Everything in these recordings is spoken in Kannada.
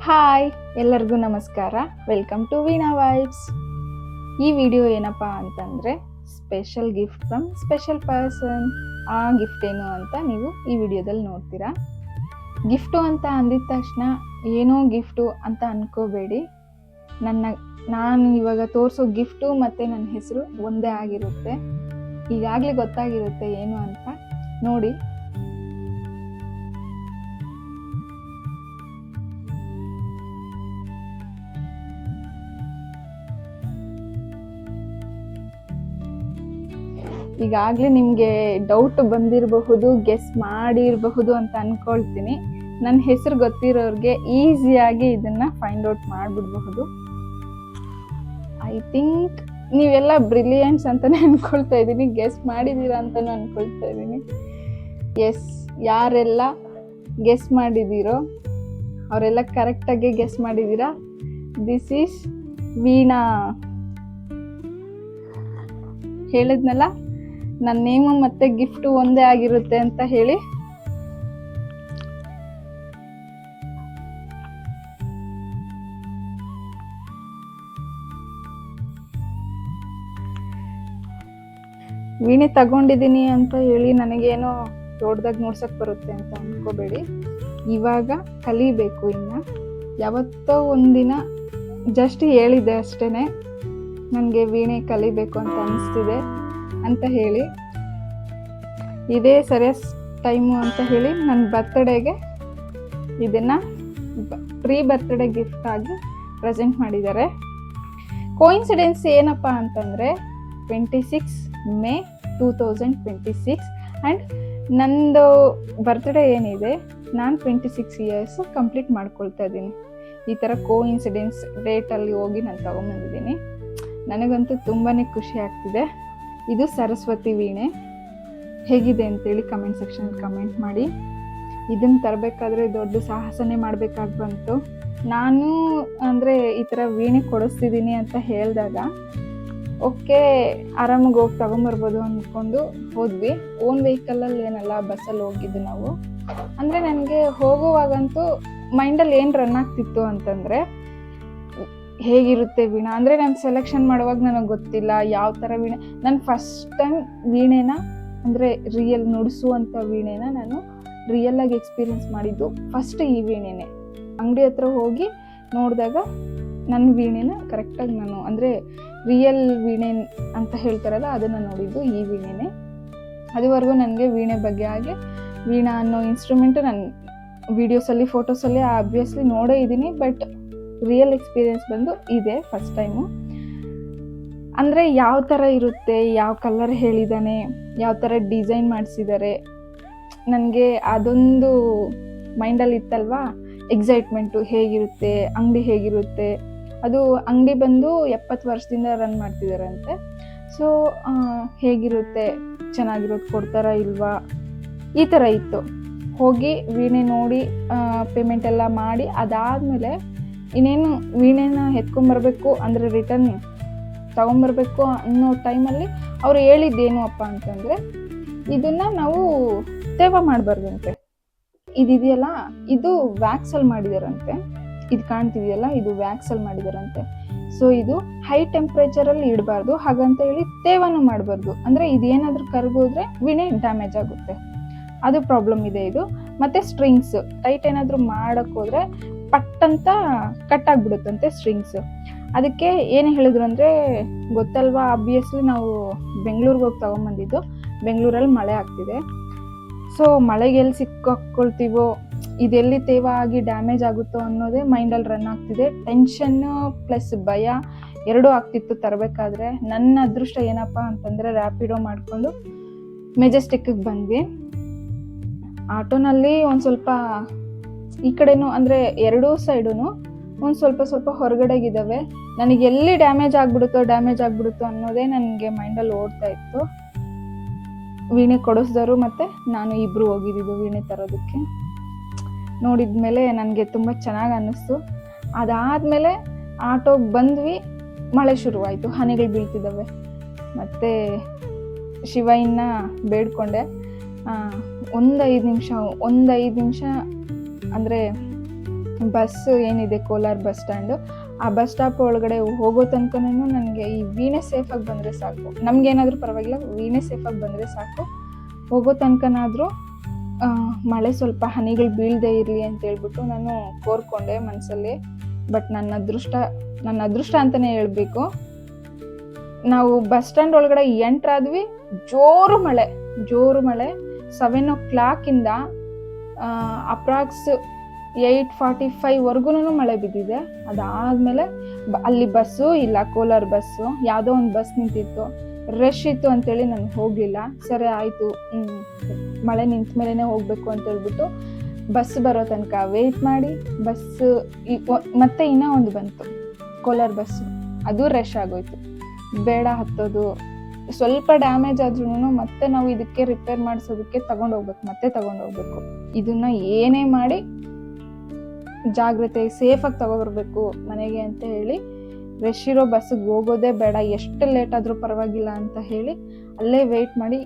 ಹಾಯ್, ಎಲ್ಲರಿಗೂ ನಮಸ್ಕಾರ. Welcome to Veena vibes. ಈ ವಿಡಿಯೋ ಏನಪ್ಪ ಅಂತಂದರೆ special gift from special person. ಆ ಗಿಫ್ಟ್ ಏನು ಅಂತ ನೀವು ಈ ವಿಡಿಯೋದಲ್ಲಿ ನೋಡ್ತೀರಾ. ಗಿಫ್ಟು ಅಂತ ಅಂದಿದ ತಕ್ಷಣ ಏನೋ ಗಿಫ್ಟು ಅಂತ ಅನ್ಕೋಬೇಡಿ. ನಾನು ಇವಾಗ ತೋರಿಸೋ ಗಿಫ್ಟು ಮತ್ತು ನನ್ನ ಹೆಸರು ಒಂದೇ ಆಗಿರುತ್ತೆ. ಈಗಾಗಲೇ ಗೊತ್ತಾಗಿರುತ್ತೆ ಏನು ಅಂತ. ನೋಡಿ, ಈಗಾಗಲೇ ನಿಮಗೆ ಡೌಟ್ ಬಂದಿರಬಹುದು, ಗೆಸ್ ಮಾಡಿರಬಹುದು ಅಂತ ಅಂದ್ಕೊಳ್ತೀನಿ. ನನ್ನ ಹೆಸರು ಗೊತ್ತಿರೋರಿಗೆ ಈಸಿಯಾಗಿ ಇದನ್ನು ಫೈಂಡ್ ಔಟ್ ಮಾಡಿಬಿಡಬಹುದು. ಐ ಥಿಂಕ್ ನೀವೆಲ್ಲ ಬ್ರಿಲಿಯಂಟ್ಸ್ ಅಂತಲೇ ಅಂದ್ಕೊಳ್ತಾ ಇದ್ದೀನಿ, ಗೆಸ್ ಮಾಡಿದ್ದೀರಾ ಅಂತಲೂ ಅಂದ್ಕೊಳ್ತಾ ಇದ್ದೀನಿ. ಎಸ್, ಯಾರೆಲ್ಲ ಗೆಸ್ ಮಾಡಿದ್ದೀರೋ ಅವರೆಲ್ಲ ಕರೆಕ್ಟಾಗಿ ಗೆಸ್ ಮಾಡಿದ್ದೀರಾ. This is Veena. ಹೇಳಿದ್ನಲ್ಲ, ನನ್ನ ನೇಮು ಮತ್ತು ಗಿಫ್ಟು ಒಂದೇ ಆಗಿರುತ್ತೆ ಅಂತ ಹೇಳಿ. ವೀಣೆ ತಗೊಂಡಿದ್ದೀನಿ ಅಂತ ಹೇಳಿ ನನಗೇನೋ ದೊಡ್ಡದಾಗಿ ನೋಡ್ಸಕ್ಕೆ ಬರುತ್ತೆ ಅಂತ ಅಂದ್ಕೋಬೇಡಿ. ಇವಾಗ ಕಲಿಬೇಕು. ಇನ್ನು ಯಾವತ್ತೋ ಒಂದಿನ ಜಸ್ಟ್ ಹೇಳಿದ್ದೆ ಅಷ್ಟೇ, ನನಗೆ ವೀಣೆ ಕಲಿಬೇಕು ಅಂತ ಅನಿಸ್ತಿದೆ ಅಂತ ಹೇಳಿ. ಇದೇ ಸರಿಯಾದ ಟೈಮು ಅಂತ ಹೇಳಿ ನನ್ನ ಬರ್ತ್ಡೇಗೆ ಇದನ್ನು ಪ್ರೀ ಬರ್ತ್ಡೇ ಗಿಫ್ಟ್ ಆಗಿ ಪ್ರೆಸೆಂಟ್ ಮಾಡಿದ್ದಾರೆ. ಕೋಇನ್ಸಿಡೆನ್ಸ್ ಏನಪ್ಪ ಅಂತಂದರೆ 26 ಮೇ 2026 ಆ್ಯಂಡ್ ನಂದು ಬರ್ತ್ಡೇ ಏನಿದೆ, ನಾನು 26 ಇಯರ್ಸು ಕಂಪ್ಲೀಟ್ ಮಾಡ್ಕೊಳ್ತಾ ಇದ್ದೀನಿ. ಈ ಥರ ಕೋಇನ್ಸಿಡೆನ್ಸ್ ಡೇಟಲ್ಲಿ ಹೋಗಿ ನಾನು ತೊಗೊಂಬಂದಿದ್ದೀನಿ. ನನಗಂತೂ ತುಂಬಾ ಖುಷಿ ಆಗ್ತಿದೆ. ಇದು ಸರಸ್ವತಿ ವೀಣೆ. ಹೇಗಿದೆ ಅಂತೇಳಿ ಕಮೆಂಟ್ ಸೆಕ್ಷನಲ್ಲಿ ಕಮೆಂಟ್ ಮಾಡಿ. ಇದನ್ನು ತರಬೇಕಾದ್ರೆ ದೊಡ್ಡ ಸಾಹಸನೇ ಮಾಡಬೇಕಾಗಿ ಬಂತು. ನಾನು ಅಂದರೆ ಈ ಥರ ವೀಣೆ ಕೊಡಿಸ್ತಿದ್ದೀನಿ ಅಂತ ಹೇಳಿದಾಗ ಓಕೆ, ಆರಾಮಾಗಿ ಹೋಗಿ ತೊಗೊಂಬರ್ಬೋದು ಅಂದ್ಕೊಂಡು ಹೋದ್ವಿ. ಓನ್ ವೆಹಿಕಲಲ್ಲಿ ಏನಲ್ಲ, ಬಸ್ಸಲ್ಲಿ ಹೋಗಿದ್ದು ನಾವು. ಅಂದರೆ ನನಗೆ ಹೋಗುವಾಗಂತೂ ಮೈಂಡಲ್ಲಿ ಏನು ರನ್ ಆಗ್ತಿತ್ತು ಅಂತಂದರೆ, ಹೇಗಿರುತ್ತೆ ವೀಣಾ ಅಂದರೆ ನಾನು ಸೆಲೆಕ್ಷನ್ ಮಾಡುವಾಗ ನನಗೆ ಗೊತ್ತಿಲ್ಲ ಯಾವ ಥರ ವೀಣೆ. ನಾನು ಫಸ್ಟ್ ಟೈಮ್ ವೀಣೆನ ಅಂದರೆ ರಿಯಲ್ ನುಡಿಸುವಂಥ ವೀಣೆನ ನಾನು ರಿಯಲ್ಲಾಗಿ ಎಕ್ಸ್ಪೀರಿಯೆನ್ಸ್ ಮಾಡಿದ್ದು ಫಸ್ಟ್ ಈ ವೀಣೆನೇ. ಅಂಗಡಿ ಹತ್ರ ಹೋಗಿ ನೋಡಿದಾಗ ನನ್ನ ವೀಣೆನ ಕರೆಕ್ಟಾಗಿ ನಾನು ಅಂದರೆ ರಿಯಲ್ ವೀಣೆ ಅಂತ ಹೇಳ್ತಾರಲ್ಲ ಅದನ್ನು ನೋಡಿದ್ದು ಈ ವೀಣೆನೇ. ಅದುವರೆಗೂ ನನಗೆ ವೀಣೆ ಬಗ್ಗೆ ಹಾಗೆ ವೀಣಾ ಅನ್ನೋ ಇನ್ಸ್ಟ್ರೂಮೆಂಟು ನಾನು ವೀಡಿಯೋಸಲ್ಲಿ ಫೋಟೋಸಲ್ಲಿ ಆಬ್ವಿಯಸ್ಲಿ ನೋಡೇ ಇದ್ದೀನಿ, ಬಟ್ ರಿಯಲ್ ಎಕ್ಸ್ಪೀರಿಯೆನ್ಸ್ ಬಂದು ಇದೆ ಫಸ್ಟ್ ಟೈಮು. ಅಂದರೆ ಯಾವ ಥರ ಇರುತ್ತೆ, ಯಾವ ಕಲರ್ ಹೇಳಿದ್ದಾನೆ, ಯಾವ ಥರ ಡಿಸೈನ್ ಮಾಡಿಸಿದ್ದಾರೆ, ನನಗೆ ಅದೊಂದು ಮೈಂಡಲ್ಲಿ ಇತ್ತಲ್ವಾ ಎಕ್ಸೈಟ್ಮೆಂಟು. ಹೇಗಿರುತ್ತೆ ಅಂಗಡಿ, ಹೇಗಿರುತ್ತೆ ಅದು ಅಂಗಡಿ ಬಂದು 70 ವರ್ಷದಿಂದ ರನ್ ಮಾಡ್ತಿದ್ದಾರಂತೆ. ಸೊ ಹೇಗಿರುತ್ತೆ, ಚೆನ್ನಾಗಿರೋದು ಕೊಡ್ತಾರಾ ಇಲ್ವಾ, ಈ ಥರ ಇತ್ತು. ಹೋಗಿ ವೀಣೆ ನೋಡಿ ಪೇಮೆಂಟ್ ಎಲ್ಲ ಮಾಡಿ ಅದಾದಮೇಲೆ ಇನ್ನೇನು ವೀಣೆನ ಎತ್ಕೊಂಬರ್ಬೇಕು ಅಂದರೆ ರಿಟರ್ನ್ ತೊಗೊಂಬರ್ಬೇಕು ಅನ್ನೋ ಟೈಮಲ್ಲಿ ಅವ್ರು ಹೇಳಿದ್ದೇನು ಅಪ್ಪ ಅಂತಂದರೆ, ಇದನ್ನು ನಾವು ತೇವ ಮಾಡಬಾರ್ದಂತೆ. ಇದಿದೆಯಲ್ಲ, ಇದು ವ್ಯಾಕ್ಸಲ್ಲಿ ಮಾಡಿದಾರಂತೆ. ಇದು ಕಾಣ್ತಿದೆಯಲ್ಲ, ಇದು ವ್ಯಾಕ್ಸಲ್ಲಿ ಮಾಡಿದಾರಂತೆ. ಸೊ ಇದು ಹೈ ಟೆಂಪ್ರೇಚರಲ್ಲಿ ಇಡಬಾರ್ದು, ಹಾಗಂತ ಹೇಳಿ ತೇವನೂ ಮಾಡಬಾರ್ದು. ಅಂದರೆ ಇದೇನಾದರೂ ಕರಗೋದ್ರೆ ವೀಣೆ ಡ್ಯಾಮೇಜ್ ಆಗುತ್ತೆ, ಅದು ಪ್ರಾಬ್ಲಮ್ ಇದೆ ಇದು. ಮತ್ತು ಸ್ಟ್ರಿಂಗ್ಸ್ ಟೈಟ್ ಏನಾದರೂ ಮಾಡೋಕ್ಕೋದ್ರೆ ಪಟ್ಟಂತ ಕಟ್ ಆಗಿಬಿಡುತ್ತಂತೆ ಸ್ಟ್ರಿಂಗ್ಸ್. ಅದಕ್ಕೆ ಏನು ಹೇಳಿದ್ರು ಅಂದರೆ, ಗೊತ್ತಲ್ವಾ ಆಬ್ವಿಯಸ್ಲಿ ನಾವು ಬೆಂಗಳೂರಿಗೆ ಹೋಗಿ ತೊಗೊಂಬಂದಿದ್ದು. ಬೆಂಗಳೂರಲ್ಲಿ ಮಳೆ ಆಗ್ತಿದೆ. ಸೊ ಮಳೆಗೆ ಎಲ್ಲಿ ಸಿಕ್ಕಾಕ್ಕೊಳ್ತೀವೋ, ಇದೆಲ್ಲಿ ತೇವ ಆಗಿ ಡ್ಯಾಮೇಜ್ ಆಗುತ್ತೋ ಅನ್ನೋದೇ ಮೈಂಡಲ್ಲಿ ರನ್ ಆಗ್ತಿದೆ. ಟೆನ್ಷನ್ನು ಪ್ಲಸ್ ಭಯ ಎರಡೂ ಆಗ್ತಿತ್ತು ತರಬೇಕಾದ್ರೆ. ನನ್ನ ಅದೃಷ್ಟ ಏನಪ್ಪ ಅಂತಂದರೆ ರ್ಯಾಪಿಡೋ ಮಾಡಿಕೊಂಡು ಮೆಜೆಸ್ಟಿಕ್ಕಿಗೆ ಬಂದ್ವಿ. ಆಟೋನಲ್ಲಿ ಒಂದು ಸ್ವಲ್ಪ ಈ ಕಡೆನೂ ಅಂದರೆ ಎರಡೂ ಸೈಡೂ ಒಂದು ಸ್ವಲ್ಪ ಹೊರಗಡೆಗಿದ್ದಾವೆ. ನನಗೆ ಎಲ್ಲಿ ಡ್ಯಾಮೇಜ್ ಆಗಿಬಿಡುತ್ತೋ ಅನ್ನೋದೇ ನನಗೆ ಮೈಂಡಲ್ಲಿ ಓಡ್ತಾ ಇತ್ತು. ವೀಣೆ ಕೊಡಿಸಿದವರು ಮತ್ತು ನಾನು ಇಬ್ಬರು ಹೋಗಿದ್ದು ವೀಣೆ ತರೋದಕ್ಕೆ. ನೋಡಿದ ಮೇಲೆ ನನಗೆ ತುಂಬ ಚೆನ್ನಾಗಿ ಅನ್ನಿಸ್ತು. ಅದಾದಮೇಲೆ ಆಟೋಗೆ ಬಂದ್ವಿ, ಮಳೆ ಶುರುವಾಯಿತು, ಹನಿಗಳು ಬೀಳ್ತಿದ್ದಾವೆ. ಮತ್ತು ಶಿವಯ್ಯನ ಬೇಡ್ಕೊಂಡೆ. ಒಂದು 5 ನಿಮಿಷ ಅಂದರೆ ಬಸ್ ಏನಿದೆ ಕೋಲಾರ ಬಸ್ ಸ್ಟ್ಯಾಂಡು, ಆ ಬಸ್ ಸ್ಟಾಪ್ ಒಳಗಡೆ ಹೋಗೋ ತನಕನೂ ನನಗೆ ಈ ವೀಣೆ ಸೇಫಾಗಿ ಬಂದರೆ ಸಾಕು. ನಮಗೇನಾದರೂ ಪರವಾಗಿಲ್ಲ, ವೀಣೆ ಸೇಫಾಗಿ ಬಂದರೆ ಸಾಕು. ಹೋಗೋ ತನಕನಾದರೂ ಮಳೆ ಸ್ವಲ್ಪ ಹನಿಗಳು ಬೀಳದೇ ಇರಲಿ ಅಂತೇಳ್ಬಿಟ್ಟು ನಾನು ಕೋರ್ಕೊಂಡೆ ಮನಸ್ಸಲ್ಲಿ. ಬಟ್ ನನ್ನ ಅದೃಷ್ಟ ಅಂತಲೇ ಹೇಳ್ಬೇಕು. ನಾವು ಬಸ್ ಸ್ಟ್ಯಾಂಡ್ ಒಳಗಡೆ ಎಂಟ್ರಾದ್ವಿ, ಜೋರು ಮಳೆ 7 o'clock ಅಪ್ರಾಕ್ಸ್ 8:45 ಮಳೆ ಬಿದ್ದಿದೆ. ಅದಾದಮೇಲೆ ಅಲ್ಲಿ ಬಸ್ಸು ಇಲ್ಲ, ಕೋಲಾರ ಬಸ್ಸು ಯಾವುದೋ ಒಂದು ಬಸ್ ನಿಂತಿತ್ತು, ರಶ್ ಇತ್ತು ಅಂತೇಳಿ ನಾನು ಹೋಗಲಿಲ್ಲ. ಸರಿ ಆಯಿತು, ಮಳೆ ನಿಂತ ಮೇಲೇ ಹೋಗಬೇಕು ಅಂತೇಳ್ಬಿಟ್ಟು ಬಸ್ ಬರೋ ತನಕ ವೆಯ್ಟ್ ಮಾಡಿ, ಬಸ್ಸು ಮತ್ತೆ ಇನ್ನೂ ಒಂದು ಬಂತು ಕೋಲಾರ ಬಸ್ಸು, ಅದು ರಶ್ ಆಗೋಯ್ತು. ಬೇಡ ಹತ್ತೋದು, ಸ್ವಲ್ಪ ಡ್ಯಾಮೇಜ್ ಆದ್ರೂ ಮತ್ತೆ ನಾವು ಇದಕ್ಕೆ ರಿಪೇರ್ ಮಾಡಿಸೋದಕ್ಕೆ ಮತ್ತೆ ತಗೊಂಡೋಗ್ಬೇಕು. ಇದನ್ನ ಏನೇ ಮಾಡಿ ಜಾಗ್ರತೆ ಸೇಫಾಗಿ ತಗೊಬರ್ಬೇಕು ಮನೆಗೆ ಅಂತ ಹೇಳಿ ರಶ್ ಇರೋ ಬಸ್ಸಿಗೆ ಹೋಗೋದೇ ಬೇಡ, ಎಷ್ಟು ಲೇಟ್ ಆದರೂ ಪರವಾಗಿಲ್ಲ ಅಂತ ಹೇಳಿ ಅಲ್ಲೇ ವೆಯ್ಟ್ ಮಾಡಿ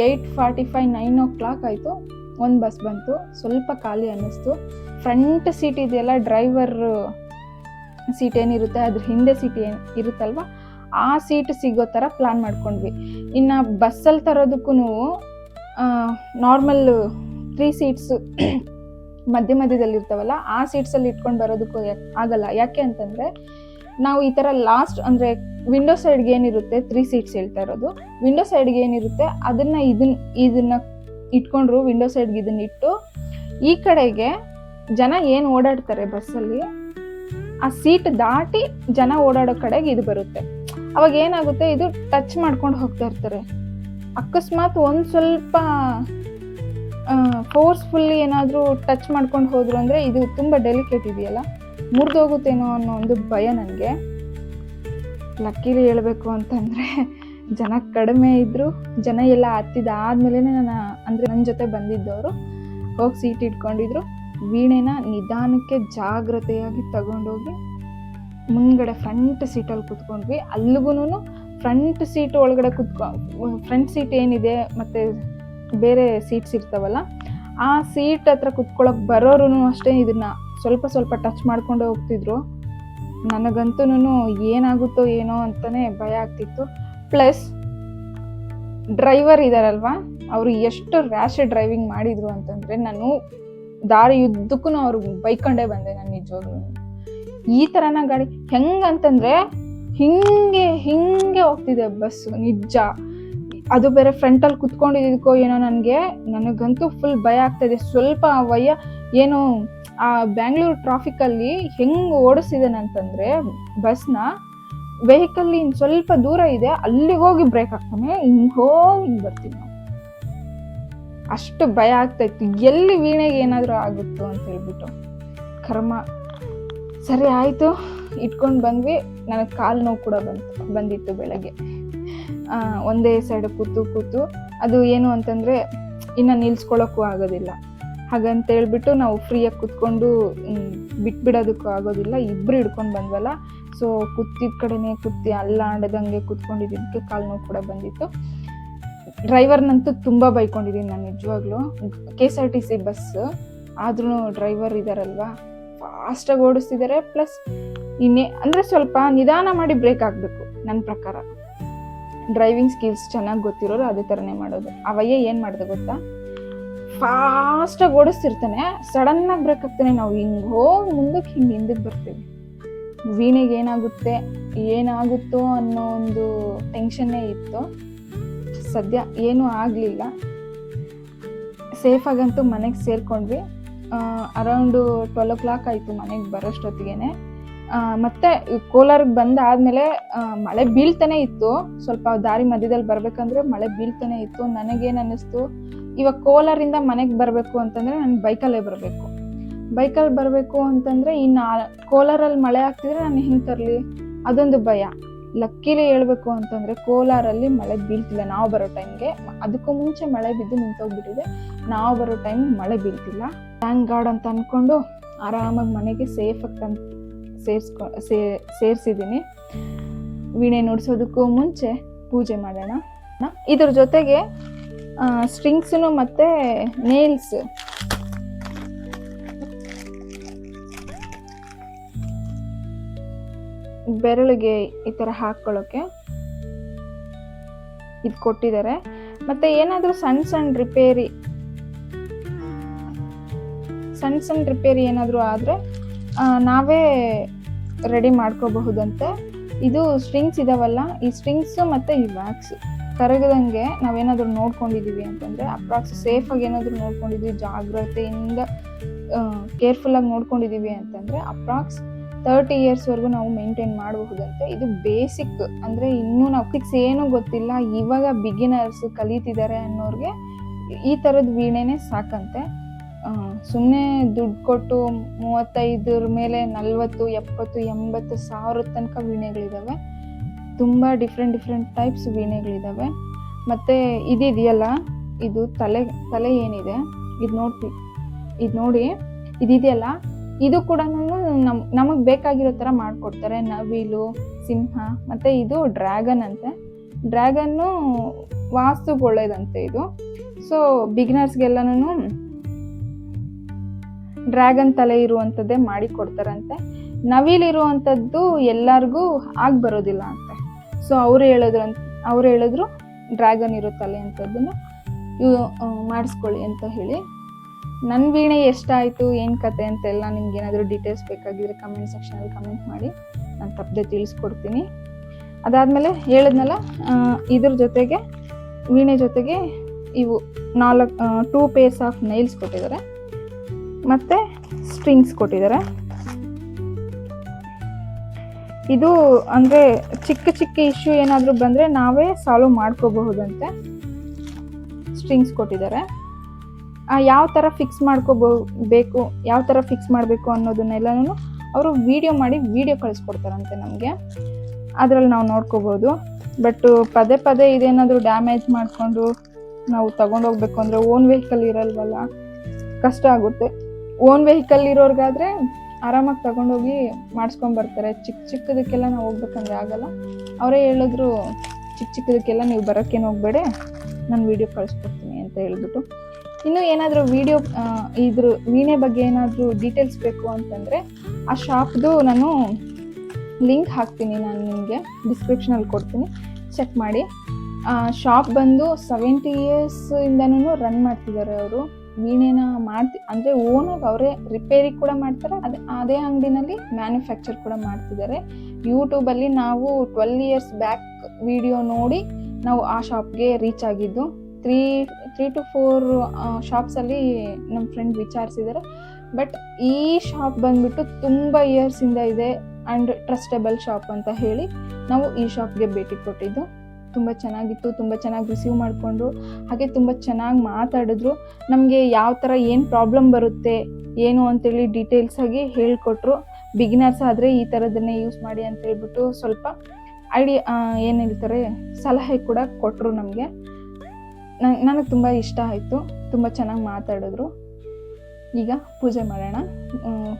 8:45 9 o'clock ಆಯಿತು. ಒಂದು ಬಸ್ ಬಂತು, ಸ್ವಲ್ಪ ಖಾಲಿ ಅನ್ನಿಸ್ತು. ಫ್ರಂಟ್ ಸೀಟ್ ಇದೆಯಲ್ಲ, ಡ್ರೈವರ್ ಸೀಟ್ ಏನಿರುತ್ತೆ ಅದ್ರ ಹಿಂದೆ ಸೀಟ್ ಇರುತ್ತಲ್ವ, ಆ ಸೀಟ್ ಸಿಗೋ ಥರ ಪ್ಲ್ಯಾನ್ ಮಾಡ್ಕೊಂಡ್ವಿ. ಇನ್ನು ಬಸ್ಸಲ್ಲಿ ತರೋದಕ್ಕೂ ನಾರ್ಮಲ್ 3 seats ಮಧ್ಯದಲ್ಲಿ ಇರ್ತಾವಲ್ಲ, ಆ ಸೀಟ್ಸಲ್ಲಿ ಇಟ್ಕೊಂಡು ಬರೋದಕ್ಕೂ ಆಗಲ್ಲ. ಯಾಕೆ ಅಂತಂದರೆ ನಾವು ಈ ಥರ ಲಾಸ್ಟ್ ಅಂದರೆ ವಿಂಡೋ ಸೈಡ್ಗೆ ಏನಿರುತ್ತೆ 3 seats ಹೇಳ್ತಾ ಇರೋದು, ವಿಂಡೋ ಸೈಡ್ಗೆ ಏನಿರುತ್ತೆ ಇದನ್ನ ಇಟ್ಕೊಂಡ್ರು, ವಿಂಡೋ ಸೈಡ್ಗೆ ಇದನ್ನಿಟ್ಟು ಈ ಕಡೆಗೆ ಜನ ಏನು ಓಡಾಡ್ತಾರೆ ಬಸ್ಸಲ್ಲಿ, ಆ ಸೀಟ್ ದಾಟಿ ಜನ ಓಡಾಡೋ ಕಡೆಗೆ ಇದು ಬರುತ್ತೆ. ಅವಾಗ ಏನಾಗುತ್ತೆ, ಇದು ಟಚ್ ಮಾಡ್ಕೊಂಡು ಹೋಗ್ತಾ ಇರ್ತಾರೆ. ಅಕಸ್ಮಾತ್ ಒಂದು ಸ್ವಲ್ಪ ಫೋರ್ಸ್ಫುಲ್ಲಿ ಏನಾದರೂ ಟಚ್ ಮಾಡ್ಕೊಂಡು ಹೋದ್ರು ಅಂದರೆ ಇದು ತುಂಬ ಡೆಲಿಕೇಟ್ ಇದೆಯಲ್ಲ, ಮುರಿದೋಗುತ್ತೇನೋ ಅನ್ನೋ ಒಂದು ಭಯ ನನಗೆ. ಲಕ್ಕಿಲಿ ಹೇಳಬೇಕು ಅಂತಂದರೆ ಜನ ಕಡಿಮೆ ಇದ್ದರು, ಜನ ಎಲ್ಲ ಹತ್ತಿದಾದ್ಮೇಲೆ ನನ್ನ ಜೊತೆ ಬಂದಿದ್ದವರು ಹೋಗಿ ಸೀಟ್ ಇಟ್ಕೊಂಡಿದ್ರು. ವೀಣೆನ ನಿಧಾನಕ್ಕೆ ಜಾಗ್ರತೆಯಾಗಿ ತಗೊಂಡೋಗಿ ಮುಂದ್ಗಡೆ ಫ್ರಂಟ್ ಸೀಟಲ್ಲಿ ಕೂತ್ಕೊಂಡ್ವಿ. ಅಲ್ಲಿಗೂ ಫ್ರಂಟ್ ಸೀಟ್ ಒಳಗಡೆ ಫ್ರಂಟ್ ಸೀಟ್ ಏನಿದೆ ಮತ್ತು ಬೇರೆ ಸೀಟ್ಸ್ ಇರ್ತಾವಲ್ಲ, ಆ ಸೀಟ್ ಹತ್ರ ಕುತ್ಕೊಳ್ಳೋಕೆ ಬರೋರು ಅಷ್ಟೇ ಇದನ್ನು ಸ್ವಲ್ಪ ಟಚ್ ಮಾಡ್ಕೊಂಡು ಹೋಗ್ತಿದ್ರು. ನನಗಂತೂ ಏನಾಗುತ್ತೋ ಏನೋ ಅಂತಲೇ ಭಯ ಆಗ್ತಿತ್ತು. ಪ್ಲಸ್ ಡ್ರೈವರ್ ಇದ್ದಾರಲ್ವ, ಅವರು ಎಷ್ಟು ರ್ಯಾಶ್ ಡ್ರೈವಿಂಗ್ ಮಾಡಿದ್ರು ಅಂತಂದರೆ, ನಾನು ದಾರಿಯುದ್ದಕ್ಕೂ ಅವ್ರು ಬೈಕೊಂಡೇ ಬಂದೆ. ನಾನು ನಿಜವಾಗ್ಲೂ ಈ ಥರನ ಗಾಡಿ ಹೆಂಗಂತಂದರೆ ಹಿಂಗೆ ಹೋಗ್ತಿದೆ ಬಸ್ಸು, ನಿಜ. ಅದು ಬೇರೆ ಫ್ರಂಟಲ್ಲಿ ಕುತ್ಕೊಂಡಿದ್ದಕ್ಕೋ ಏನೋ ನನಗಂತೂ ಫುಲ್ ಭಯ ಆಗ್ತಾಯಿದೆ. ಸ್ವಲ್ಪ ಏನು ಆ ಬ್ಯಾಂಗ್ಳೂರು ಟ್ರಾಫಿಕಲ್ಲಿ ಹೆಂಗೆ ಓಡಿಸಿದಾನಂತಂದರೆ ಬಸ್ನ, ವೆಹಿಕಲ್ ಇನ್ನು ಸ್ವಲ್ಪ ದೂರ ಇದೆ, ಅಲ್ಲಿಗೆ ಹೋಗಿ ಬ್ರೇಕ್ ಹಾಕ್ತಾನೆ, ಹಿಂಗೆ ಬರ್ತೀವಿ ನಾವು. ಅಷ್ಟು ಭಯ ಆಗ್ತಾಯಿತ್ತು, ಎಲ್ಲಿ ವೀಣೆಗೆ ಏನಾದರೂ ಆಗುತ್ತೋ ಅಂತ ಹೇಳ್ಬಿಟ್ಟು. ಕರ್ಮ. ಸರಿ ಆಯಿತು, ಇಟ್ಕೊಂಡು ಬಂದ್ವಿ. ನನಗೆ ಕಾಲು ನೋವು ಕೂಡ ಬಂದಿತ್ತು ಬೆಳಗ್ಗೆ. ಒಂದೇ ಸೈಡ್ ಕೂತು ಅದು ಏನು ಅಂತಂದರೆ ಇನ್ನು ನಿಲ್ಸ್ಕೊಳ್ಳೋಕ್ಕೂ ಆಗೋದಿಲ್ಲ. ಹಾಗಂತೇಳ್ಬಿಟ್ಟು ನಾವು ಫ್ರೀಯಾಗಿ ಕೂತ್ಕೊಂಡು ಬಿಟ್ಬಿಡೋದಕ್ಕೂ ಆಗೋದಿಲ್ಲ, ಇಬ್ಬರು ಹಿಡ್ಕೊಂಡು ಬಂದ್ವಲ್ಲ. ಸೊ ಕೂತಿದ್ದ ಕಡೆನೇ ಅಲ್ಲಾಡದಂಗೆ ಕೂತ್ಕೊಂಡಿದ್ದಕ್ಕೆ ಕಾಲು ನೋವು ಕೂಡ ಬಂದಿತ್ತು. ಡ್ರೈವರ್ನಂತೂ ತುಂಬ ಬೈಕೊಂಡಿದ್ದೀನಿ ನಾನು ನಿಜವಾಗ್ಲೂ. KSRTC ಬಸ್ ಆದ್ರೂ ಡ್ರೈವರ್ ಇದ್ದಾರಲ್ವ, ಫಾಸ್ಟಾಗಿ ಓಡಿಸ್ತಿದ್ದಾರೆ. ಪ್ಲಸ್ ಅಂದರೆ ಸ್ವಲ್ಪ ನಿಧಾನ ಮಾಡಿ ಬ್ರೇಕ್ ಹಾಕಬೇಕು. ನನ್ನ ಪ್ರಕಾರ ಡ್ರೈವಿಂಗ್ ಸ್ಕಿಲ್ಸ್ ಚೆನ್ನಾಗಿ ಗೊತ್ತಿರೋರು ಅದೇ ಥರನೇ ಮಾಡೋದು. ಅವಯ್ಯ ಏನು ಮಾಡಿದೆ ಗೊತ್ತಾ, ಫಾಸ್ಟಾಗಿ ಓಡಿಸ್ತಿರ್ತಾನೆ, ಸಡನ್ನಾಗಿ ಬ್ರೇಕ್ ಹಾಕ್ತಾನೆ. ನಾವು ಹಿಂಗೆ ಹೋಗಿ ಮುಂದಕ್ಕೆ ಹಿಂದಕ್ಕೆ ಬರ್ತೀವಿ. ವೀಣೆಗೆ ಏನಾಗುತ್ತೋ ಅನ್ನೋ ಒಂದು ಟೆನ್ಷನ್ನೇ ಇತ್ತು. ಸದ್ಯ ಏನೂ ಆಗಲಿಲ್ಲ, ಸೇಫಾಗಂತೂ ಮನೆಗೆ ಸೇರ್ಕೊಂಡ್ವಿ. ಅರೌಂಡು 12 o'clock ಆಯಿತು ಮನೆಗೆ ಬರೋಷ್ಟೊತ್ತಿಗೆ. ಮತ್ತು ಕೋಲಾರಿಗೆ ಬಂದಾದಮೇಲೆ ಮಳೆ ಬೀಳ್ತಾನೆ ಇತ್ತು. ಸ್ವಲ್ಪ ದಾರಿ ಮಧ್ಯದಲ್ಲಿ ಬರಬೇಕಂದ್ರೆ ಮಳೆ ಬೀಳ್ತಾನೆ ಇತ್ತು. ನನಗೇನು ಅನ್ನಿಸ್ತು, ಇವಾಗ ಕೋಲಾರಿಂದ ಮನೆಗೆ ಬರಬೇಕು ಅಂತಂದರೆ ನಾನು ಬೈಕಲ್ಲೇ ಬರಬೇಕು ಅಂತಂದರೆ ಇನ್ನು ಕೋಲಾರಲ್ಲಿ ಮಳೆ ಆಗ್ತಿದ್ರೆ ನಾನು ಹಿಂಗೆ ತರಲಿ, ಅದೊಂದು ಭಯ. ಲಕ್ಕಿಲಿ ಹೇಳ್ಬೇಕು ಅಂತಂದರೆ ಕೋಲಾರಲ್ಲಿ ಮಳೆ ಬೀಳ್ತಿಲ್ಲ ನಾವು ಬರೋ ಟೈಮ್ಗೆ. ಅದಕ್ಕೂ ಮುಂಚೆ ಮಳೆ ಬಿದ್ದು ನಿಂತೋಗ್ಬಿಟ್ಟಿದೆ, ನಾವು ಬರೋ ಟೈಮ್ ಮಳೆ ಬೀಳ್ತಿಲ್ಲ. ಥ್ಯಾಂಕ್ ಗಾಡ್ ಅಂತ ಅಂದ್ಕೊಂಡು ಆರಾಮಾಗಿ ಮನೆಗೆ ಸೇಫಾಗಿ ಸೇರಿಸಿದ್ದೀನಿ. ವೀಣೆ ನುಡಿಸೋದಕ್ಕೂ ಮುಂಚೆ ಪೂಜೆ ಮಾಡೋಣ. ಇದ್ರ ಜೊತೆಗೆ ಸ್ಟ್ರಿಂಗ್ಸು ಮತ್ತು ನೇಲ್ಸ್ ಬೆರಳಿಗೆ ಈ ಥರ ಹಾಕ್ಕೊಳ್ಳೋಕ್ಕೆ ಇದು ಕೊಟ್ಟಿದ್ದಾರೆ. ಮತ್ತು ಏನಾದರೂ ಸಣ್ಣ ರಿಪೇರಿ ಏನಾದರೂ ಆದರೆ ನಾವೇ ರೆಡಿ ಮಾಡ್ಕೋಬಹುದಂತೆ. ಇದು ಸ್ಟ್ರಿಂಗ್ಸ್ ಇದಾವಲ್ಲ, ಈ ಸ್ಟ್ರಿಂಗ್ಸು ಮತ್ತು ಈ ವ್ಯಾಕ್ಸ್ ಕರಗದಂಗೆ ನಾವೇನಾದರೂ ನೋಡ್ಕೊಂಡಿದ್ದೀವಿ ಅಂತಂದರೆ, ಅಪ್ರಾಕ್ಸ್ ಸೇಫಾಗಿ ಏನಾದರೂ ನೋಡ್ಕೊಂಡಿದ್ದೀವಿ, ಜಾಗ್ರತೆಯಿಂದ ಕೇರ್ಫುಲ್ಲಾಗಿ ನೋಡ್ಕೊಂಡಿದ್ದೀವಿ ಅಂತಂದರೆ ಅಪ್ರಾಕ್ಸ್ 30 ಇಯರ್ಸ್ವರೆಗೂ ನಾವು ಮೇಂಟೈನ್ ಮಾಡಬಹುದಂತೆ. ಇದು ಬೇಸಿಕ್, ಅಂದರೆ ಇನ್ನೂ ನಾವು ಏನೂ ಗೊತ್ತಿಲ್ಲ, ಇವಾಗ ಬಿಗಿನರ್ಸ್ ಕಲಿತಿದ್ದಾರೆ ಅನ್ನೋರಿಗೆ ಈ ಥರದ ವೀಣೆನೇ ಸಾಕಂತೆ. ಸುಮ್ಮನೆ ದುಡ್ಡು ಕೊಟ್ಟು 35 ಮೇಲೆ 40, 70, 80 ಸಾವಿರದ ತನಕ ವೀಣೆಗಳಿದ್ದಾವೆ. ತುಂಬ ಡಿಫ್ರೆಂಟ್ ಟೈಪ್ಸ್ ವೀಣೆಗಳಿದ್ದಾವೆ. ಮತ್ತು ಇದಿದೆಯಲ್ಲ, ಇದು ತಲೆ ಏನಿದೆ, ಇದು ನೋಡಿ ಇದಿದೆಯಲ್ಲ, ಇದು ಕೂಡ ನಮಗೆ ಬೇಕಾಗಿರೋ ಥರ ಮಾಡಿಕೊಡ್ತಾರೆ. ನವಿಲು, ಸಿಂಹ, ಮತ್ತು ಇದು ಡ್ರ್ಯಾಗನ್ ಅಂತೆ. ಡ್ರ್ಯಾಗನ್ನು ವಾಸ್ತುಗೆ ಒಳ್ಳೇದಂತೆ ಇದು. ಸೊ ಬಿಗಿನರ್ಸ್ಗೆಲ್ಲನೂ ಡ್ರ್ಯಾಗನ್ ತಲೆ ಇರುವಂಥದ್ದೇ ಮಾಡಿ ಕೊಡ್ತಾರಂತೆ. ನವಿಲಿರುವಂಥದ್ದು ಎಲ್ಲರಿಗೂ ಆಗಿ ಬರೋದಿಲ್ಲ ಅಂತೆ. ಸೊ ಅವ್ರು ಹೇಳಿದ್ರು ಡ್ರ್ಯಾಗನ್ ಇರೋ ತಲೆ ಅಂಥದ್ದನ್ನು ಮಾಡಿಸ್ಕೊಳ್ಳಿ ಅಂತ ಹೇಳಿ. ನನ್ನ ವೀಣೆ ಎಷ್ಟಾಯಿತು, ಏನು ಕತೆ ಅಂತೆಲ್ಲ ನಿಮ್ಗೆ ಏನಾದರೂ ಡೀಟೇಲ್ಸ್ ಬೇಕಾಗಿದ್ರೆ ಕಮೆಂಟ್ ಸೆಕ್ಷನಲ್ಲಿ ಕಮೆಂಟ್ ಮಾಡಿ, ನಾನು ತಪ್ಪದೆ ತಿಳಿಸ್ಕೊಡ್ತೀನಿ. ಅದಾದಮೇಲೆ ಹೇಳಿದ್ನಲ್ಲ, ಇದ್ರ ಜೊತೆಗೆ ವೀಣೆ ಜೊತೆಗೆ ಇವು 2 ಪೇರ್ಸ್ ಆಫ್ ನೈಲ್ಸ್ ಕೊಟ್ಟಿದ್ದಾರೆ ಮತ್ತು ಸ್ಟ್ರಿಂಗ್ಸ್ ಕೊಟ್ಟಿದ್ದಾರೆ. ಇದು ಅಂದರೆ ಚಿಕ್ಕ ಇಶ್ಯೂ ಏನಾದರೂ ಬಂದರೆ ನಾವೇ ಸಾಲ್ವ್ ಮಾಡ್ಕೋಬಹುದಂತೆ. ಸ್ಟ್ರಿಂಗ್ಸ್ ಕೊಟ್ಟಿದ್ದಾರೆ. ಯಾವ ಥರ ಫಿಕ್ಸ್ ಮಾಡ್ಕೋಬೇಕು, ಯಾವ ಥರ ಫಿಕ್ಸ್ ಮಾಡಬೇಕು ಅನ್ನೋದನ್ನೆಲ್ಲನೂ ಅವರು ವಿಡಿಯೋ ಕಳಿಸ್ಕೊಡ್ತಾರಂತೆ ನಮಗೆ. ಅದರಲ್ಲಿ ನಾವು ನೋಡ್ಕೋಬೋದು. ಬಟ್ ಪದೇ ಇದೇನಾದರೂ ಡ್ಯಾಮೇಜ್ ಮಾಡಿಕೊಂಡು ನಾವು ತಗೊಂಡೋಗ್ಬೇಕು ಅಂದರೆ ಓನ್ ವೆಹಿಕಲ್ ಇರಲ್ವಲ್ಲ, ಕಷ್ಟ ಆಗುತ್ತೆ. ಓನ್ ವೆಹಿಕಲ್ ಇರೋರ್ಗಾದರೆ ಆರಾಮಾಗಿ ತಗೊಂಡೋಗಿ ಮಾಡಿಸ್ಕೊಂಬರ್ತಾರೆ. ಚಿಕ್ಕದಕ್ಕೆಲ್ಲ ನಾವು ಹೋಗ್ಬೇಕಂದ್ರೆ ಆಗಲ್ಲ. ಅವರೇ ಹೇಳಿದ್ರು ಚಿಕ್ಕದಕ್ಕೆಲ್ಲ ನೀವು ಬರೋಕ್ಕೇನು ಹೋಗಬೇಡಿ, ನಾನು ವಿಡಿಯೋ ಕಳಿಸ್ಕೊಡ್ತೀನಿ ಅಂತ ಹೇಳ್ಬಿಟ್ಟು. ಇನ್ನು ಏನಾದರೂ ಇದ್ರ ವೀಣೆ ಬಗ್ಗೆ ಏನಾದರೂ ಡೀಟೇಲ್ಸ್ ಬೇಕು ಅಂತಂದರೆ ಆ ಶಾಪ್ದು ನಾನು ಲಿಂಕ್ ಹಾಕ್ತೀನಿ, ನಾನು ನಿಮಗೆ ಡಿಸ್ಕ್ರಿಪ್ಷನಲ್ಲಿ ಕೊಡ್ತೀನಿ, ಚೆಕ್ ಮಾಡಿ. ಶಾಪ್ ಬಂದು 70 ಇಯರ್ಸಿಂದನೂ ರನ್ ಮಾಡ್ತಿದ್ದಾರೆ ಅವರು. ವೀಣೆನ ಅಂದರೆ ಓನಾಗಿ ಅವರೇ ರಿಪೇರಿ ಕೂಡ ಮಾಡ್ತಾರೆ, ಅದೇ ಅಂಗಡಿನಲ್ಲಿ ಮ್ಯಾನುಫ್ಯಾಕ್ಚರ್ ಕೂಡ ಮಾಡ್ತಿದ್ದಾರೆ. ಯೂಟ್ಯೂಬಲ್ಲಿ ನಾವು 12 ಇಯರ್ಸ್ ಬ್ಯಾಕ್ ವಿಡಿಯೋ ನೋಡಿ ನಾವು ಆ ಶಾಪ್ಗೆ ರೀಚ್ ಆಗಿದ್ದು. 3 to 4 ಶಾಪ್ಸಲ್ಲಿ ನಮ್ಮ ಫ್ರೆಂಡ್ ವಿಚಾರಿಸಿದ್ದಾರೆ. ಬಟ್ ಈ ಶಾಪ್ ಬಂದ್ಬಿಟ್ಟು ತುಂಬ ಇಯರ್ಸಿಂದ ಇದೆ ಆ್ಯಂಡ್ ಟ್ರಸ್ಟಬಲ್ ಶಾಪ್ ಅಂತ ಹೇಳಿ ನಾವು ಈ ಶಾಪ್ಗೆ ಭೇಟಿ ಕೊಟ್ಟಿದ್ದು. ತುಂಬ ಚೆನ್ನಾಗಿತ್ತು, ತುಂಬ ಚೆನ್ನಾಗಿ ರಿಸೀವ್ ಮಾಡಿಕೊಂಡ್ರು, ಹಾಗೆ ತುಂಬ ಚೆನ್ನಾಗಿ ಮಾತಾಡಿದ್ರು. ನಮಗೆ ಯಾವ ಥರ ಏನು ಪ್ರಾಬ್ಲಮ್ ಬರುತ್ತೆ ಏನು ಅಂತೇಳಿ ಡೀಟೇಲ್ಸಾಗಿ ಹೇಳಿಕೊಟ್ರು. ಬಿಗಿನರ್ಸ್ ಆದರೆ ಈ ಥರದನ್ನೇ ಯೂಸ್ ಮಾಡಿ ಅಂತ ಹೇಳ್ಬಿಟ್ಟು ಸ್ವಲ್ಪ ಏನು ಹೇಳ್ತಾರೆ ಸಲಹೆ ಕೂಡ ಕೊಟ್ಟರು ನಮಗೆ. ನನಗೆ ತುಂಬ ಇಷ್ಟ ಆಯಿತು, ತುಂಬ ಚೆನ್ನಾಗಿ ಮಾತಾಡಿದ್ರು. ಈಗ ಪೂಜೆ ಮಾಡೋಣ.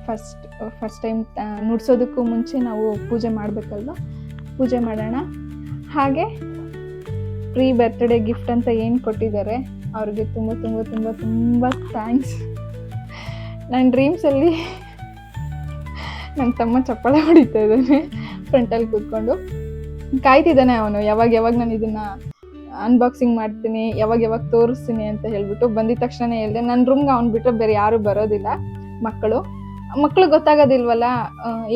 ಫಸ್ಟ್ ಟೈಮ್ ನುಡ್ಸೋದಕ್ಕೂ ಮುಂಚೆ ನಾವು ಪೂಜೆ ಮಾಡಬೇಕಲ್ವ, ಪೂಜೆ ಮಾಡೋಣ. ಹಾಗೆ ಪ್ರೀ ಬರ್ತ್ಡೇ ಗಿಫ್ಟ್ ಅಂತ ಏನು ಕೊಟ್ಟಿದ್ದಾರೆ ಅವ್ರಿಗೆ ತುಂಬ ತುಂಬ ತುಂಬ ತುಂಬ ಥ್ಯಾಂಕ್ಸ್. ನನ್ನ ಡ್ರೀಮ್ಸಲ್ಲಿ ನನ್ನ ತಮ್ಮ ಚಪ್ಪಾಳೆ ಹೊಡಿತಾ ಇದ್ದಾನೆ ಫ್ರಂಟಲ್ಲಿ ಕೂತ್ಕೊಂಡು, ಕಾಯ್ತಿದ್ದಾನೆ ಅವನು ಯಾವಾಗ ನಾನು ಇದನ್ನು ಅನ್ಬಾಕ್ಸಿಂಗ್ ಮಾಡ್ತೀನಿ, ಯಾವಾಗ ತೋರಿಸ್ತೀನಿ ಅಂತ ಹೇಳ್ಬಿಟ್ಟು. ಬಂದಿದ ತಕ್ಷಣ ಹೇಳಿದೆ, ನನ್ನ ರೂಮ್ಗೆ ಅವ್ನು ಬಿಟ್ಟರೆ ಬೇರೆ ಯಾರೂ ಬರೋದಿಲ್ಲ. ಮಕ್ಕಳು ಗೊತ್ತಾಗೋದಿಲ್ವಲ್ಲ,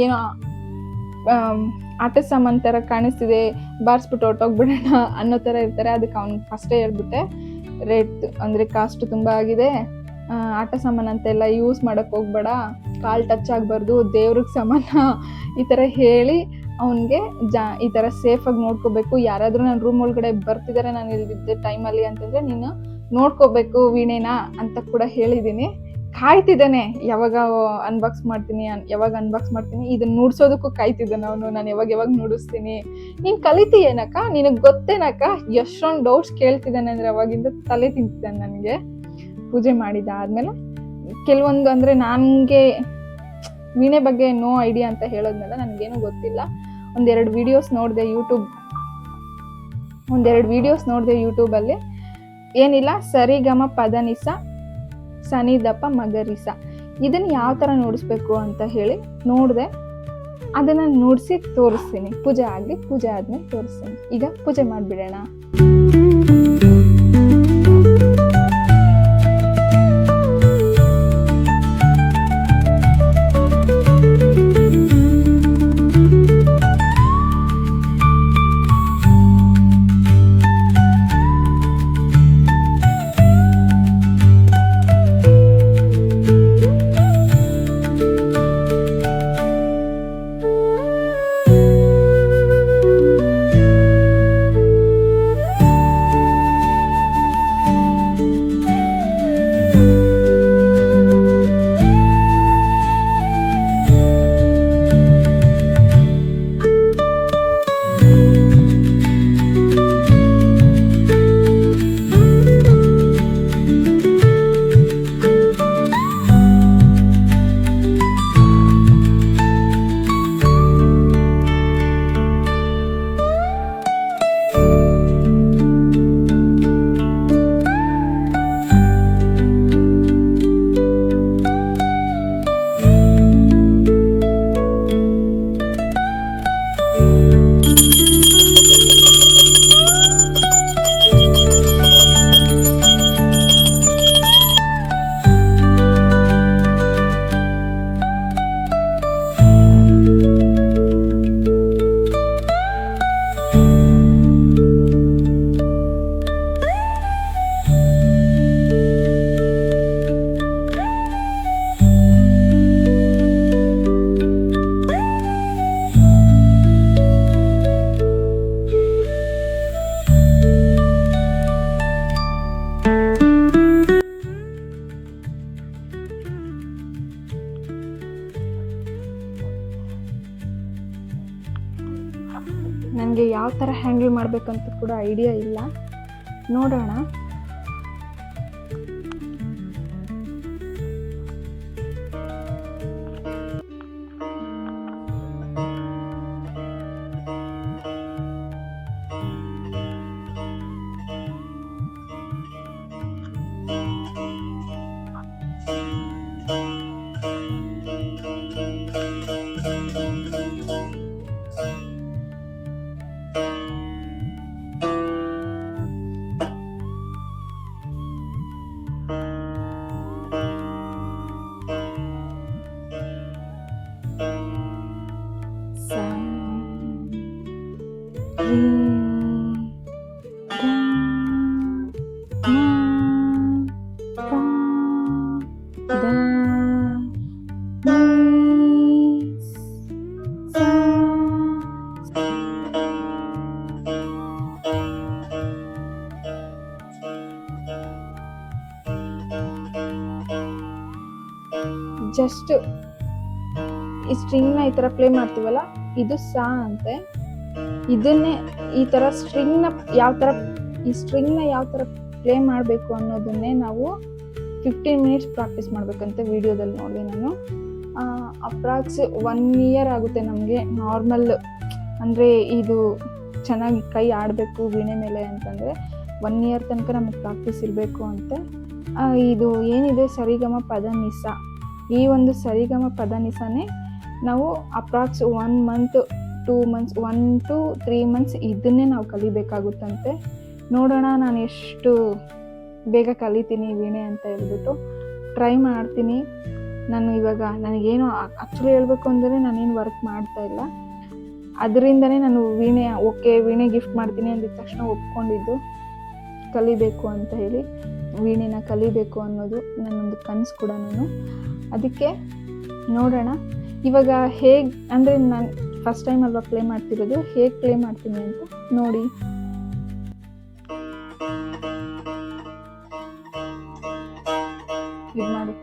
ಏನೋ ಆಟ ಸಾಮಾನು ಥರ ಕಾಣಿಸ್ತಿದೆ, ಬಾರಿಸ್ಬಿಟ್ಟು ಹೊರ್ಟೋಗ್ಬಿಡೋಣ ಅನ್ನೋ ಥರ ಇರ್ತಾರೆ. ಅದಕ್ಕೆ ಅವ್ನು ಫಸ್ಟೇ ಹೇಳ್ಬಿಟ್ಟೆ, ರೇಟ್ ಅಂದರೆ ಕಾಸ್ಟ್ ತುಂಬ ಆಗಿದೆ, ಆಟ ಸಾಮಾನು ಅಂತೆಲ್ಲ ಯೂಸ್ ಮಾಡೋಕ್ಕೆ ಹೋಗ್ಬೇಡ, ಕಾಲು ಟಚ್ ಆಗಬಾರ್ದು, ದೇವ್ರಿಗೆ ಸಮಾನ ಈ ಥರ ಹೇಳಿ ಅವನಿಗೆ ಈ ಥರ ಸೇಫಾಗಿ ನೋಡ್ಕೋಬೇಕು. ಯಾರಾದರೂ ನನ್ನ ರೂಮ್ ಒಳಗಡೆ ಬರ್ತಿದ್ದಾರೆ ನಾನು ಇಲ್ದಿದ್ದ ಟೈಮಲ್ಲಿ ಅಂತಂದರೆ ನೀನು ನೋಡ್ಕೋಬೇಕು ವೀಣೆನ ಅಂತ ಕೂಡ ಹೇಳಿದ್ದೀನಿ. ಕಾಯ್ತಿದ್ದಾನೆ ಯಾವಾಗ ಅನ್ಬಾಕ್ಸ್ ಮಾಡ್ತೀನಿ, ಇದನ್ನು ನುಡ್ಸೋದಕ್ಕೂ ಕಾಯ್ತಿದ್ದಾನೆ ಅವನು. ನಾನು ಯಾವಾಗ ನುಡಿಸ್ತೀನಿ, ನೀನು ಕಲಿತೀಯೇನಕ್ಕ, ನಿನಗೆ ಗೊತ್ತೇನಕ್ಕ, ಎಷ್ಟೊಂದು ಡೌಟ್ಸ್ ಕೇಳ್ತಿದ್ದಾನೆ ಅಂದರೆ ಅವಾಗಿಂದ ತಲೆ ತಿಂತಿದ್ದಾನೆ ನನಗೆ. ಪೂಜೆ ಮಾಡಿದ್ದಾದಮೇಲೆ ಕೆಲವೊಂದು ಅಂದರೆ ನನಗೆ ವೀಣೆ ಬಗ್ಗೆ ನೋ ಐಡಿಯಾ ಅಂತ ಹೇಳೋದ್ಮೇಲೆ ನನಗೇನು ಗೊತ್ತಿಲ್ಲ. ಒಂದೆರಡು ವಿಡಿಯೋಸ್ ನೋಡಿದೆ ಯೂಟ್ಯೂಬಲ್ಲಿ. ಏನಿಲ್ಲ, ಸರಿಗಮ ಪದನಿಸ ಸನಿ ದಪ ಮಗರಿಸ, ಇದನ್ನು ಯಾವ ಥರ ನುಡಿಸ್ಬೇಕು ಅಂತ ಹೇಳಿ ನೋಡಿದೆ. ಅದನ್ನು ನುಡಿಸಿ ತೋರಿಸ್ತೀನಿ. ಪೂಜೆ ಆಗಲಿ, ಪೂಜೆ ಆದಮೇಲೆ ತೋರಿಸ್ತೀನಿ. ಈಗ ಪೂಜೆ ಮಾಡಿಬಿಡೋಣ. ನನಗೆ ಯಾವ ಥರ ಹ್ಯಾಂಡಲ್ ಮಾಡಬೇಕಂತ ಕೂಡ ಐಡಿಯಾ ಇಲ್ಲ, ನೋಡೋಣ. ಜಸ್ಟ್ ಈ ಸ್ಟ್ರಿಂಗ್ನ ಈ ಥರ ಪ್ಲೇ ಮಾಡ್ತೀವಲ್ಲ, ಇದು ಸಾ ಅಂತೆ. ಇದನ್ನೇ ಈ ಥರ ಸ್ಟ್ರಿಂಗ್ನ ಯಾವ ಥರ ಪ್ಲೇ ಮಾಡಬೇಕು ಅನ್ನೋದನ್ನೇ ನಾವು 15 ಮಿನಿಟ್ಸ್ ಪ್ರಾಕ್ಟೀಸ್ ಮಾಡಬೇಕಂತೆ. ವಿಡಿಯೋದಲ್ಲಿ ನೋಡಿ ನಾನು ಅಪ್ರಾಕ್ಸ್ 1 ಇಯರ್ ಆಗುತ್ತೆ ನಮಗೆ. ನಾರ್ಮಲ್ ಅಂದರೆ ಇದು ಚೆನ್ನಾಗಿ ಕೈ ಆಡಬೇಕು ವೀಣೆ ಮೇಲೆ ಅಂತಂದರೆ 1 ಇಯರ್ ತನಕ ನಮಗೆ ಪ್ರಾಕ್ಟೀಸ್ ಇರಬೇಕು ಅಂತೆ. ಇದು ಏನಿದೆ ಸರಿಗಮ ಪದನಿಸ, ಈ ಒಂದು ಸರಿಗಮ ಪದನಿಸನೇ ನಾವು approx 1 month 2 months 1 to 3 months ಇದನ್ನೇ ನಾವು ಕಲಿಬೇಕಾಗುತ್ತಂತೆ. ನೋಡೋಣ ನಾನು ಎಷ್ಟು ಬೇಗ ಕಲಿತೀನಿ ವೀಣೆ ಅಂತ ಹೇಳ್ಬಿಟ್ಟು ಟ್ರೈ ಮಾಡ್ತೀನಿ. ನಾನು ಇವಾಗ ನನಗೇನು ಆ್ಯಕ್ಚುಲಿ ಹೇಳಬೇಕು ಅಂದರೆ ನಾನೇನು ವರ್ಕ್ ಮಾಡ್ತಾ ಇಲ್ಲ, ಅದರಿಂದನೇ ನಾನು ವೀಣೆ ಗಿಫ್ಟ್ ಮಾಡ್ತೀನಿ ಅಂದಿದ ತಕ್ಷಣ ಒಪ್ಕೊಂಡಿದ್ದು ಕಲಿಬೇಕು ಅಂತ ಹೇಳಿ. ವೀಣೆನ ಕಲಿಬೇಕು ಅನ್ನೋದು ನನ್ನೊಂದು ಕನಸು ಕೂಡ. ಅದಕ್ಕೆ ನೋಡೋಣ ಇವಾಗ ಹೇಗೆ ಅಂದರೆ ನಾನು ಫಸ್ಟ್ ಟೈಮ್ ಅಲ್ವಾ ಪ್ಲೇ ಮಾಡ್ತಿರೋದು, ಹೇಗೆ ಪ್ಲೇ ಮಾಡ್ತೀನಿ ಅಂತ ನೋಡಿ. ಇದು ಮಾಡಿ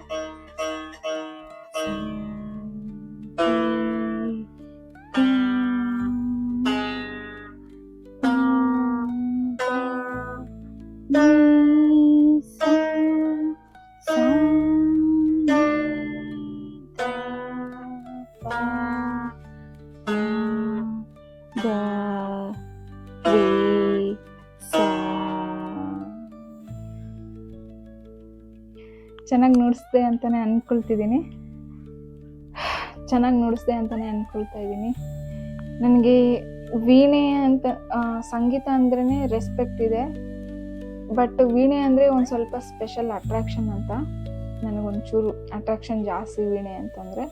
ಚೆನ್ನಾಗಿ ನುಡಿಸ್ದೆ ಅಂತಲೇ ಅಂದ್ಕೊಳ್ತಿದ್ದೀನಿ. ಚೆನ್ನಾಗಿ ನುಡಿಸ್ದೆ ಅಂತಲೇ ಅಂದ್ಕೊಳ್ತಾ ಇದ್ದೀನಿ. ನನಗೆ ವೀಣೆ ಅಂತ ಸಂಗೀತ ಅಂದ್ರೇ ರೆಸ್ಪೆಕ್ಟ್ ಇದೆ. ಬಟ್ ವೀಣೆ ಅಂದರೆ ಒಂದು ಸ್ವಲ್ಪ ಸ್ಪೆಷಲ್ ಅಟ್ರಾಕ್ಷನ್ ಅಂತ. ನನಗೊಂಚೂರು ಅಟ್ರಾಕ್ಷನ್ ಜಾಸ್ತಿ ವೀಣೆ ಅಂತಂದರೆ.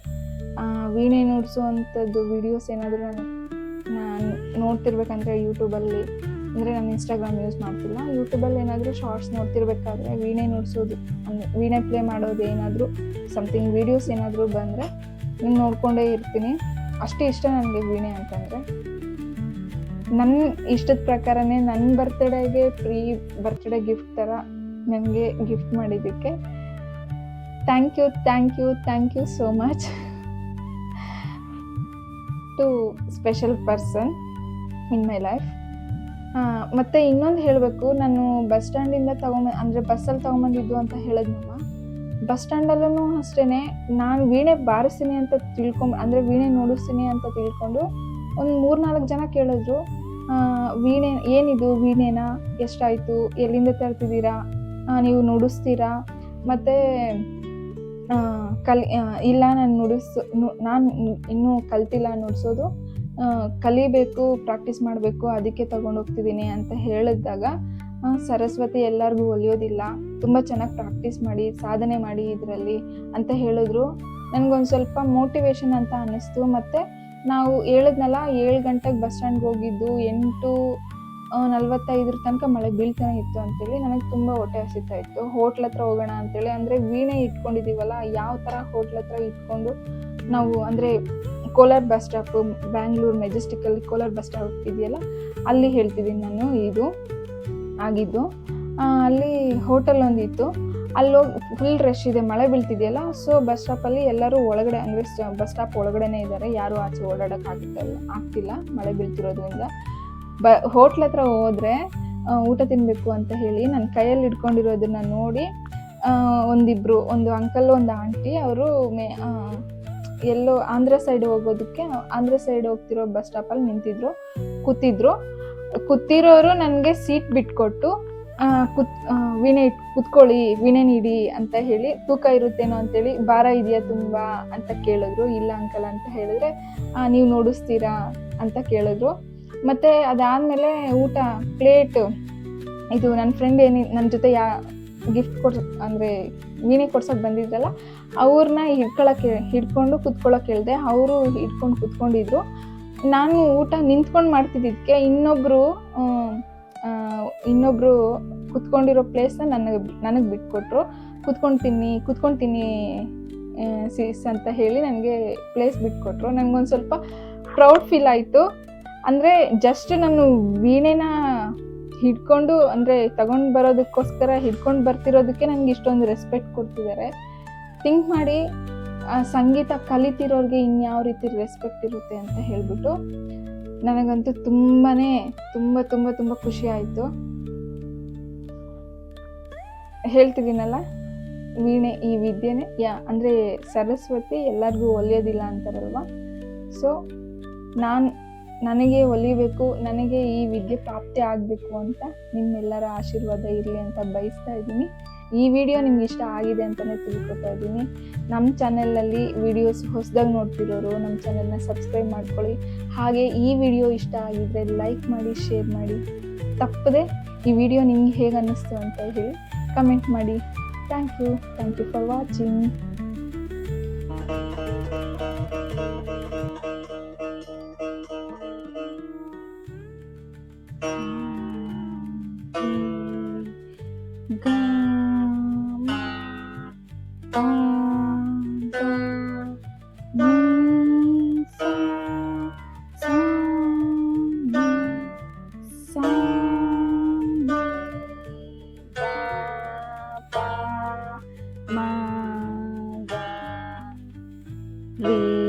ವೀಣೆ ನುಡಿಸುವಂಥದ್ದು ವೀಡಿಯೋಸ್ ಏನಾದರೂ ನಾನು ನೋಡ್ತಿರ್ಬೇಕಂದ್ರೆ ಯೂಟ್ಯೂಬಲ್ಲಿ, ಅಂದರೆ ನಾನು ಇನ್ಸ್ಟಾಗ್ರಾಮ್ ಯೂಸ್ ಮಾಡ್ತಿಲ್ಲ, ಯೂಟ್ಯೂಬಲ್ಲಿ ಏನಾದರೂ ಶಾರ್ಟ್ಸ್ ನೋಡ್ತಿರ್ಬೇಕಾದ್ರೆ ವೀಣೆ ನುಡಿಸೋದು ಅಂದರೆ ವೀಣೆ ಪ್ಲೇ ಮಾಡೋದು ಏನಾದರೂ ಸಮಥಿಂಗ್ ವೀಡಿಯೋಸ್ ಏನಾದರೂ ಬಂದರೆ ನಾನು ನೋಡ್ಕೊಂಡೇ ಇರ್ತೀನಿ. ಅಷ್ಟೇ ಇಷ್ಟ ನನಗೆ ವೀಣೆ ಅಂತಂದರೆ. ನನ್ನ ಇಷ್ಟದ ಪ್ರಕಾರನೇ ನನ್ನ ಬರ್ತ್ಡೇಗೆ ಪ್ರೀ ಬರ್ತ್ಡೇ ಗಿಫ್ಟ್ ಥರ ನನಗೆ ಗಿಫ್ಟ್ ಮಾಡಿದ್ದಕ್ಕೆ thank you so much to special person in my life. ಮತ್ತು ಇನ್ನೊಂದು ಹೇಳಬೇಕು, ನಾನು ಬಸ್ ಸ್ಟ್ಯಾಂಡಿಂದ ಅಂದರೆ ಬಸ್ಸಲ್ಲಿ ತೊಗೊಂಬಂದಿದ್ದು ಅಂತ ಹೇಳಿದ್ನಲ್ಲ, ಬಸ್ ಸ್ಟ್ಯಾಂಡಲ್ಲೂ ಅಷ್ಟೇ ನಾನು ವೀಣೆ ಬಾರಿಸ್ತೀನಿ ಅಂತ ಅಂದರೆ ವೀಣೆ ನುಡಿಸ್ತೀನಿ ಅಂತ ತಿಳ್ಕೊಂಡು ಒಂದು 3-4 ಜನ ಕೇಳಿದ್ರು, ವೀಣೆ ಏನಿದು, ವೀಣೆನಾ, ಎಷ್ಟಾಯಿತು, ಎಲ್ಲಿಂದ ತರ್ತಿದ್ದೀರಾ, ನೀವು ನುಡಿಸ್ತೀರಾ, ಮತ್ತು ಇಲ್ಲ ನಾನು ಇನ್ನೂ ಕಲ್ತಿಲ್ಲ ನುಡಿಸೋದು, ಕಲಿಬೇಕು, ಪ್ರಾಕ್ಟೀಸ್ ಮಾಡಬೇಕು, ಅದಕ್ಕೆ ತಗೊಂಡೋಗ್ತಿದ್ದೀನಿ ಅಂತ ಹೇಳಿದಾಗ, ಸರಸ್ವತಿ ಎಲ್ಲರಿಗೂ ಒಲಿಯೋದಿಲ್ಲ, ತುಂಬ ಚೆನ್ನಾಗಿ ಪ್ರಾಕ್ಟೀಸ್ ಮಾಡಿ, ಸಾಧನೆ ಮಾಡಿ ಇದರಲ್ಲಿ ಅಂತ ಹೇಳಿದ್ರು. ನನಗೊಂದು ಸ್ವಲ್ಪ ಮೋಟಿವೇಶನ್ ಅಂತ ಅನ್ನಿಸ್ತು. ಮತ್ತು ನಾವು ಹೇಳಿದ್ನಲ್ಲ 7 ಗಂಟೆಗೆ ಬಸ್ ಸ್ಟ್ಯಾಂಡ್ಗೆ ಹೋಗಿದ್ದು 8:45 ತನಕ ಮಳೆ ಬೀಳ್ತಾನೆ ಇತ್ತು ಅಂತೇಳಿ ನನಗೆ ತುಂಬ ಹೊಟ್ಟೆ ಹಸಿತಾ ಇತ್ತು. ಹೋಟ್ಲ್ ಹತ್ರ ಹೋಗೋಣ ಅಂತೇಳಿ, ಅಂದರೆ ವೀಣೆ ಇಟ್ಕೊಂಡಿದ್ದೀವಲ್ಲ, ಯಾವ ಥರ ಹೋಟ್ಲ್ ಹತ್ರ ಇಟ್ಕೊಂಡು ನಾವು ಅಂದರೆ ಕೋಲಾರ ಬಸ್ ಸ್ಟಾಪು, ಬ್ಯಾಂಗ್ಳೂರು ಮೆಜೆಸ್ಟಿಕಲ್ಲಿ ಕೋಲಾರ ಬಸ್ ಸ್ಟಾಪ್ ಇದೆಯಲ್ಲ, ಅಲ್ಲಿ ಹೇಳ್ತಿದ್ದೀನಿ ನಾನು ಇದು ಆಗಿದ್ದು. ಅಲ್ಲಿ ಹೋಟೆಲ್ ಒಂದಿತ್ತು, ಅಲ್ಲೋಗಿ ಫುಲ್ ರಶ್ ಇದೆ, ಮಳೆ ಬೀಳ್ತಿದೆಯಲ್ಲ, ಸೊ ಬಸ್ ಸ್ಟಾಪಲ್ಲಿ ಎಲ್ಲರೂ ಒಳಗಡೆ ಅಂದರೆ ಬಸ್ ಸ್ಟಾಪ್ ಒಳಗಡೆನೇ ಇದ್ದಾರೆ, ಯಾರೂ ಆಚೆ ಓಡಾಡೋಕ್ಕೆ ಆಗ್ತಿಲ್ಲ ಮಳೆ ಬೀಳ್ತಿರೋದ್ರಿಂದ. ಹೋಟ್ಲ್ ಹತ್ರ ಹೋದರೆ ಊಟ ತಿನ್ನಬೇಕು ಅಂತ ಹೇಳಿ ನನ್ನ ಕೈಯಲ್ಲಿ ಹಿಡ್ಕೊಂಡಿರೋದನ್ನ ನೋಡಿ ಒಂದು ಅಂಕಲ್ ಒಂದು ಆಂಟಿ ಅವರು ಎಲ್ಲೋ ಆಂಧ್ರ ಸೈಡ್ ಹೋಗ್ತಿರೋ ಬಸ್ ಸ್ಟಾಪಲ್ಲಿ ಕೂತಿರೋರು ನನಗೆ ಸೀಟ್ ಬಿಟ್ಕೊಟ್ಟು ವೀಣೆ ಕುತ್ಕೊಳ್ಳಿ, ವೀಣೆ ನೀಡಿ ಅಂತ ಹೇಳಿ, ತೂಕ ಇರುತ್ತೇನೋ ಅಂತೇಳಿ, ಭಾರ ಇದೆಯಾ ತುಂಬ ಅಂತ ಕೇಳಿದ್ರು. ಇಲ್ಲ ಅಂಕಲ್ ಅಂತ ಹೇಳಿದ್ರೆ, ನೀವು ನುಡಿಸ್ತೀರಾ ಅಂತ ಕೇಳಿದ್ರು. ಮತ್ತು ಅದಾದಮೇಲೆ ಊಟ ಪ್ಲೇಟ್ ಇದು ನನ್ನ ಫ್ರೆಂಡ್ ನನ್ನ ಜೊತೆ ಗಿಫ್ಟ್ ಅಂದರೆ ವೀಣೆ ಕೊಡ್ಸೋಕೆ ಬಂದಿದ್ರಲ್ಲ, ಅವ್ರನ್ನ ಹಿಡ್ಕೊಂಡು ಕುತ್ಕೊಳ್ಳೋಕೆ ಹೇಳಿದೆ. ಅವರು ಹಿಡ್ಕೊಂಡು ಕುತ್ಕೊಂಡಿದ್ರು. ನಾನು ಊಟ ನಿಂತ್ಕೊಂಡು ಮಾಡ್ತಿದ್ದಕ್ಕೆ ಇನ್ನೊಬ್ರು ಕುತ್ಕೊಂಡಿರೋ ಪ್ಲೇಸ್ನ ನನಗೆ ಬಿಟ್ಕೊಟ್ರು. ಕುತ್ಕೊಳ್ತೀನಿ ಸೀಸ್ ಅಂತ ಹೇಳಿ ನನಗೆ ಪ್ಲೇಸ್ ಬಿಟ್ಕೊಟ್ರು. ನನಗೊಂದು ಸ್ವಲ್ಪ ಪ್ರೌಡ್ ಫೀಲ್ ಆಯಿತು. ಅಂದರೆ ಜಸ್ಟ್ ನಾನು ವೀಣೆನ ಹಿಡ್ಕೊಂಡು ಅಂದರೆ ತಗೊಂಡು ಬರೋದಕ್ಕೋಸ್ಕರ ಹಿಡ್ಕೊಂಡು ಬರ್ತಿರೋದಕ್ಕೆ ನನಗೆ ಇಷ್ಟೊಂದು ರೆಸ್ಪೆಕ್ಟ್ ಕೊಡ್ತಿದ್ದಾರೆ. ಥಿಂಕ್ ಮಾಡಿ, ಸಂಗೀತ ಕಲಿತಿರೋರಿಗೆ ಇನ್ಯಾವ ರೀತಿ ರೆಸ್ಪೆಕ್ಟ್ ಇರುತ್ತೆ ಅಂತ ಹೇಳ್ಬಿಟ್ಟು ನನಗಂತೂ ತುಂಬ ಖುಷಿ ಆಯಿತು. ಹೇಳ್ತಿದ್ದೀನಲ್ಲ, ವೀಣೆ ಈ ವಿದ್ಯೆನೇ ಅಂದರೆ ಸರಸ್ವತಿ ಎಲ್ಲರಿಗೂ ಒಲಿಯೋದಿಲ್ಲ ಅಂತಾರಲ್ವ. ಸೊ ನನಗೆ ಒಲಿಬೇಕು, ನನಗೆ ಈ ವಿದ್ಯೆ ಪ್ರಾಪ್ತಿ ಆಗಬೇಕು ಅಂತ ನಿಮ್ಮೆಲ್ಲರ ಆಶೀರ್ವಾದ ಇರಲಿ ಅಂತ ಬಯಸ್ತಾ ಇದ್ದೀನಿ. ಈ ವಿಡಿಯೋ ನಿಮ್ಗೆ ಇಷ್ಟ ಆಗಿದೆ ಅಂತಲೇ ತಿಳ್ಕೊತಾ ಇದ್ದೀನಿ. ನಮ್ಮ ಚಾನೆಲಲ್ಲಿ ವಿಡಿಯೋಸ್ ಹೊಸದಾಗಿ ನೋಡ್ತಿರೋರು ನಮ್ಮ ಚಾನೆಲ್ನ ಸಬ್ಸ್ಕ್ರೈಬ್ ಮಾಡ್ಕೊಳ್ಳಿ. ಹಾಗೆ ಈ ವಿಡಿಯೋ ಇಷ್ಟ ಆಗಿದ್ದರೆ ಲೈಕ್ ಮಾಡಿ, ಶೇರ್ ಮಾಡಿ. ತಪ್ಪದೆ ಈ ವಿಡಿಯೋ ನಿಮ್ಗೆ ಹೇಗೆ ಅನ್ನಿಸ್ತು ಅಂತ ಹೇಳಿ ಕಮೆಂಟ್ ಮಾಡಿ. Thank you for watching. We